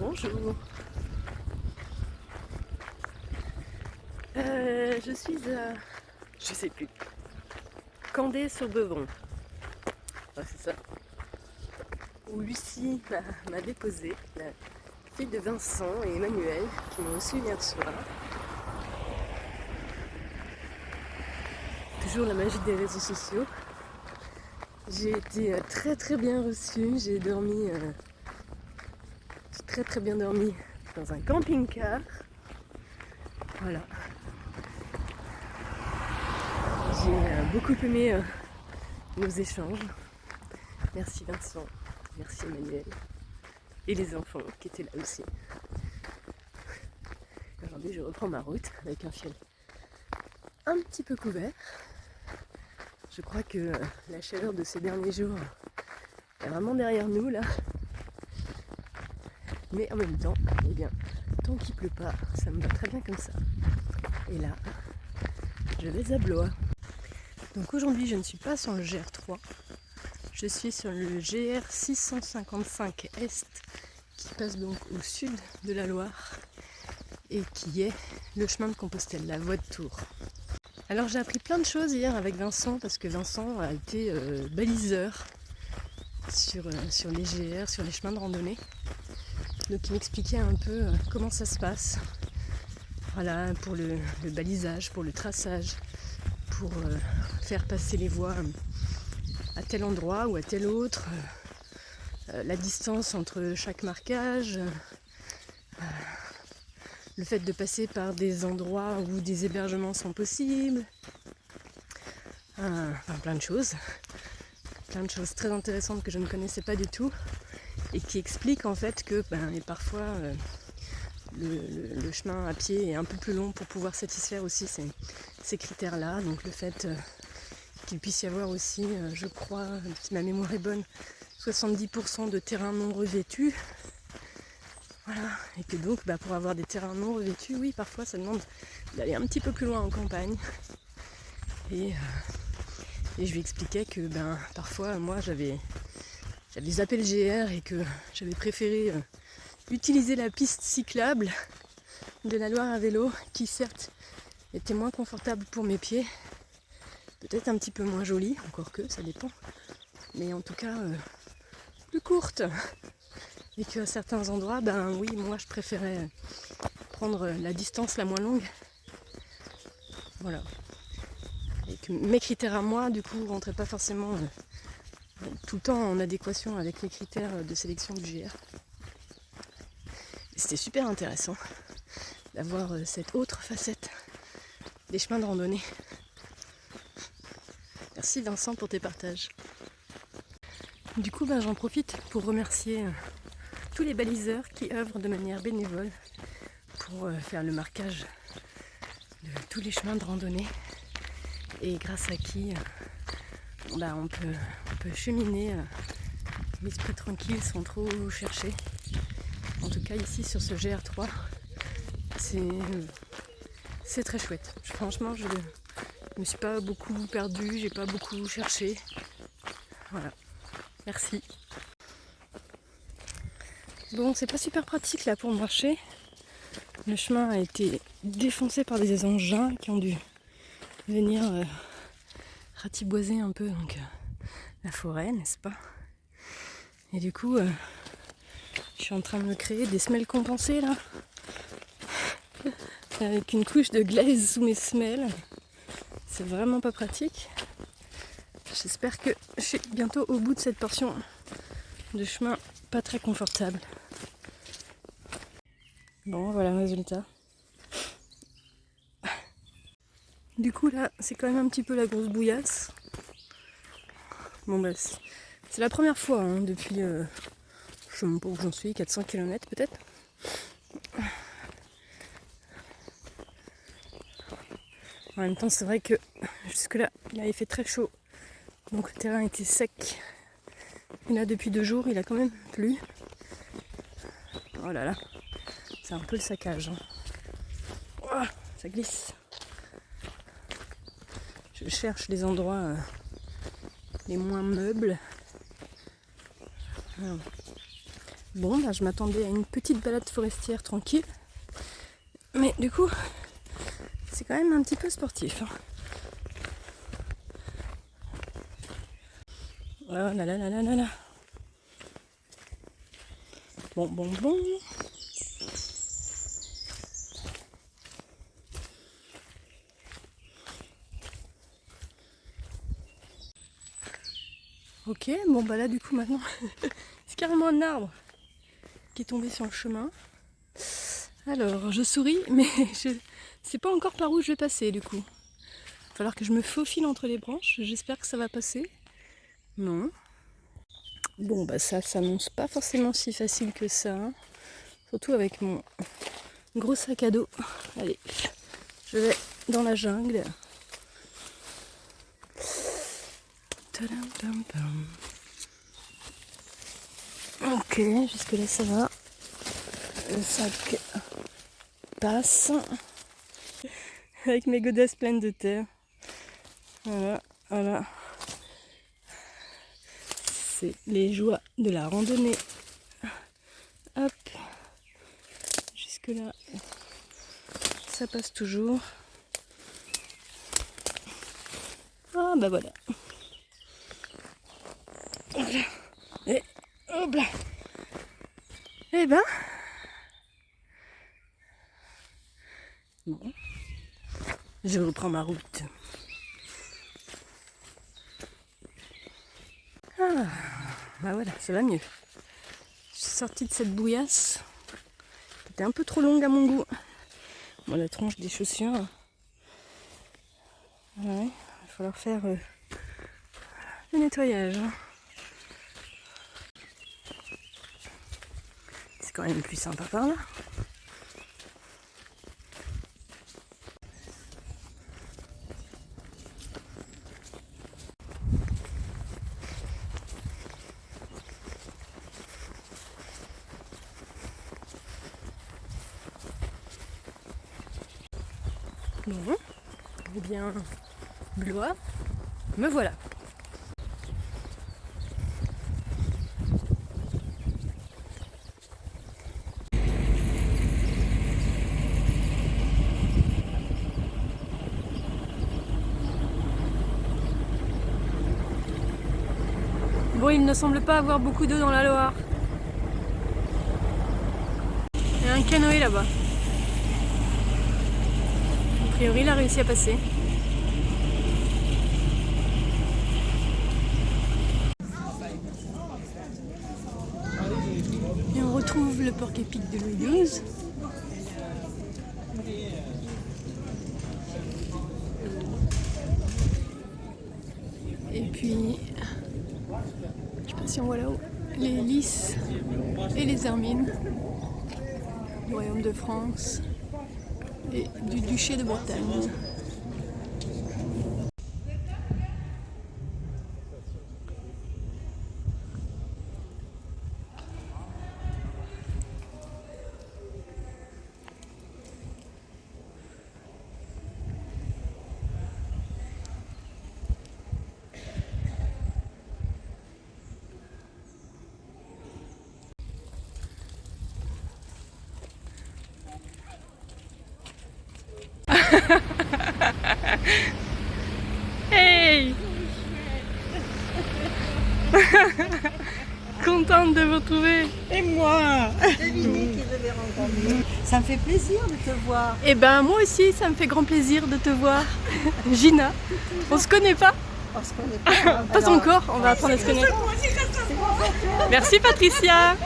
Bonjour. Je suis à... je sais plus. Candé-sur-Beuvron. Ah, c'est ça. Où Lucie m'a déposé, la fille de Vincent et Emmanuel, qui m'ont reçu hier soir. Toujours la magie des réseaux sociaux. J'ai été très très bien reçue. J'ai très très bien dormi dans un camping-car. Voilà. J'ai beaucoup aimé nos échanges. Merci Vincent, merci Emmanuel et les enfants qui étaient là aussi. Aujourd'hui je reprends ma route avec un ciel un petit peu couvert. Je crois que la chaleur de ces derniers jours est vraiment derrière nous là. Mais en même temps, eh bien, tant qu'il pleut pas, ça me va très bien comme ça. Et là, je vais à Blois. Donc aujourd'hui je ne suis pas sur le GR3, je suis sur le GR 655 Est qui passe donc au sud de la Loire et qui est le chemin de Compostelle, la voie de Tours. Alors j'ai appris plein de choses hier avec Vincent parce que Vincent a été baliseur sur les GR, sur les chemins de randonnée. Donc il m'expliquait un peu comment ça se passe. Voilà, pour le balisage, pour le traçage, pour faire passer les voies à tel endroit ou à tel autre, la distance entre chaque marquage, le fait de passer par des endroits où des hébergements sont possibles, enfin plein de choses très intéressantes que je ne connaissais pas du tout et qui expliquent en fait que parfois le chemin à pied est un peu plus long pour pouvoir satisfaire aussi ces critères-là. Donc le fait qu'il puisse y avoir aussi, je crois, si ma mémoire est bonne, 70% de terrains non revêtus. Voilà, et que donc pour avoir des terrains non revêtus, oui, parfois ça demande d'aller un petit peu plus loin en campagne. Et je lui expliquais que parfois moi j'avais zappé le GR et que j'avais préféré utiliser la piste cyclable de la Loire à vélo, qui certes était moins confortable pour mes pieds, peut-être un petit peu moins jolie, encore que ça dépend, mais en tout cas plus courte. Et qu'à certains endroits, oui, moi je préférais prendre la distance la moins longue. Voilà. Et que mes critères à moi, du coup, rentraient pas forcément tout le temps en adéquation avec les critères de sélection du GR. Et c'était super intéressant d'avoir cette autre facette des chemins de randonnée. Merci Vincent pour tes partages. Du coup, j'en profite pour remercier tous les baliseurs qui œuvrent de manière bénévole pour faire le marquage de tous les chemins de randonnée et grâce à qui on peut cheminer l'esprit tranquille sans trop chercher. En tout cas ici sur ce GR3, c'est très chouette. Franchement, je me suis pas beaucoup perdue, j'ai pas beaucoup cherché. Voilà, merci. Bon, c'est pas super pratique là pour marcher. Le chemin a été défoncé par des engins qui ont dû venir ratiboiser un peu la forêt, n'est-ce pas? Et du coup, je suis en train de me créer des semelles compensées là, avec une couche de glaise sous mes semelles. C'est vraiment pas pratique. J'espère que je suis bientôt au bout de cette portion de chemin pas très confortable. Bon, voilà le résultat. Du coup là, c'est quand même un petit peu la grosse bouillasse. Bon c'est la première fois depuis, je sais même pas où j'en suis, 400 km peut-être. En même temps, c'est vrai que jusque là, il avait fait très chaud. Donc le terrain était sec. Et là, depuis 2 jours, il a quand même plu. Oh là là, c'est un peu le saccage. Oh, ça glisse. Je cherche les endroits les moins meubles. Alors, Bon, bah, je m'attendais à une petite balade forestière tranquille. Mais du coup, c'est quand même un petit peu sportif. Oh là là là là là là. Bon. Ok, bon bah là du coup maintenant, c'est carrément un arbre qui est tombé sur le chemin. Alors, je souris, mais je sais pas encore par où je vais passer du coup. Il va falloir que je me faufile entre les branches, j'espère que ça va passer. Non. Bon bah ça s'annonce pas forcément si facile que ça, hein. Surtout avec mon gros sac à dos. Allez, je vais dans la jungle. Tadam, tam, tam. Ok, jusque là ça va. Le sac passe. Avec mes godasses pleines de terre. Voilà. C'est les joies de la randonnée. Hop. Jusque là, ça passe toujours. Ah bah voilà. Et hop là. Et ben. Bon. Je reprends ma route. Ah, bah voilà, ça va mieux. Je suis sortie de cette bouillasse qui était un peu trop longue à mon goût. Bon, la tronche des chaussures. Ouais, il va falloir faire le nettoyage. C'est quand même plus sympa par là. Bon, eh bien, Blois, me voilà. Bon, il ne semble pas avoir beaucoup d'eau dans la Loire. Il y a un canoë là-bas. A priori, il a réussi à passer. Et on retrouve le porc-épic de Louis XII. Et puis, je sais pas si on voit là-haut, les lys et les hermines du royaume de France et du duché de Bretagne. Hey! Contente de vous retrouver. Et moi, ça me fait plaisir de te voir. Et ben moi aussi, ça me fait grand plaisir de te voir. Gina, on se connaît pas? On se connaît pas. Pas encore, on va apprendre à se connaître. Merci Patricia.